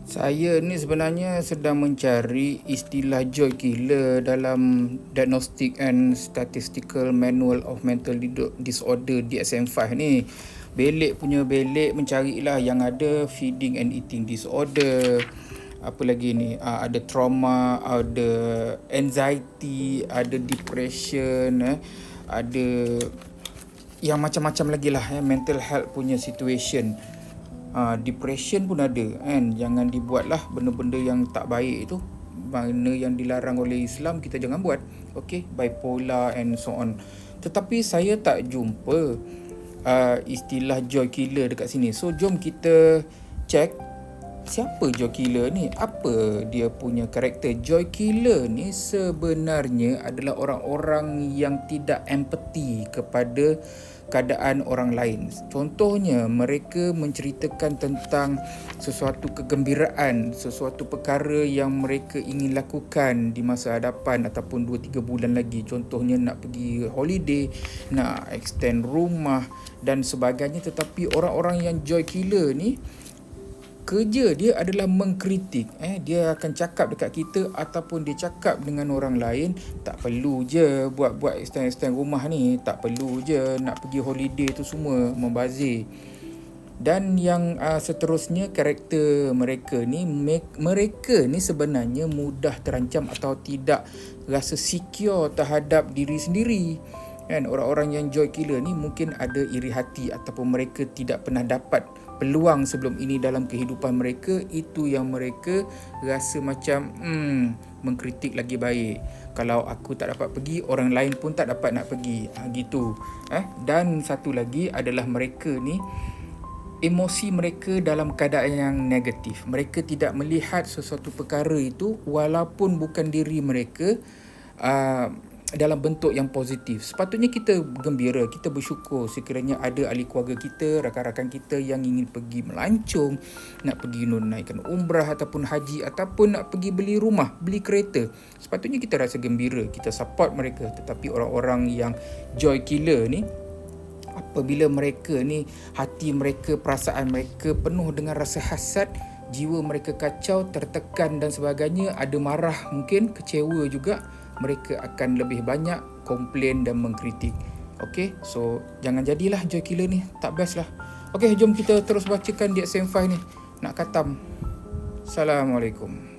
Saya ni sebenarnya sedang mencari istilah joy killer dalam Diagnostic and Statistical Manual of Mental Disorder DSM-5 ni. Belik punya belik mencarilah yang ada feeding and eating disorder. Apa lagi ni? Ada trauma, ada anxiety, ada depression, ada yang macam-macam lagi lah, mental health punya situation. Depression pun ada kan. Jangan dibuatlah benda-benda yang tak baik itu. Mana yang dilarang oleh Islam kita jangan buat. Okay, bipolar and so on. Tetapi saya tak jumpa istilah joy killer dekat sini. So jom kita check siapa joy killer ni, apa dia punya karakter. Joy killer ni sebenarnya adalah orang-orang yang tidak empati kepada keadaan orang lain. Contohnya, mereka menceritakan tentang sesuatu kegembiraan, sesuatu perkara yang mereka ingin lakukan di masa hadapan ataupun 2-3 bulan lagi. Contohnya nak pergi holiday, nak extend rumah dan sebagainya. Tetapi orang-orang yang joy killer ni, kerja dia adalah mengkritik. Dia akan cakap dekat kita ataupun dia cakap dengan orang lain, tak perlu je buat extend rumah ni, tak perlu je nak pergi holiday tu semua, membazir. Dan yang seterusnya, karakter mereka ni, mereka ni sebenarnya mudah terancam atau tidak rasa secure terhadap diri sendiri. Kan, orang-orang yang joy killer ni mungkin ada iri hati ataupun mereka tidak pernah dapat peluang sebelum ini dalam kehidupan mereka. Itu yang mereka rasa macam mengkritik lagi baik. Kalau aku tak dapat pergi, orang lain pun tak dapat nak pergi, gitu. Dan satu lagi adalah mereka ni, emosi mereka dalam keadaan yang negatif. Mereka tidak melihat sesuatu perkara itu walaupun bukan diri mereka dalam bentuk yang positif. Sepatutnya kita gembira, kita bersyukur sekiranya ada ahli keluarga kita, rakan-rakan kita yang ingin pergi melancong, nak pergi menunaikan umrah ataupun haji, ataupun nak pergi beli rumah, beli kereta. Sepatutnya kita rasa gembira, kita support mereka. Tetapi orang-orang yang joy killer ni, apabila mereka ni, hati mereka, perasaan mereka penuh dengan rasa hasad, jiwa mereka kacau, tertekan dan sebagainya, ada marah, mungkin kecewa juga, mereka akan lebih banyak komplain dan mengkritik. Okay, so jangan jadilah joy killer ni, tak best lah. Okay, jom kita terus bacakan DSM-5 ni, nak khatam. Assalamualaikum.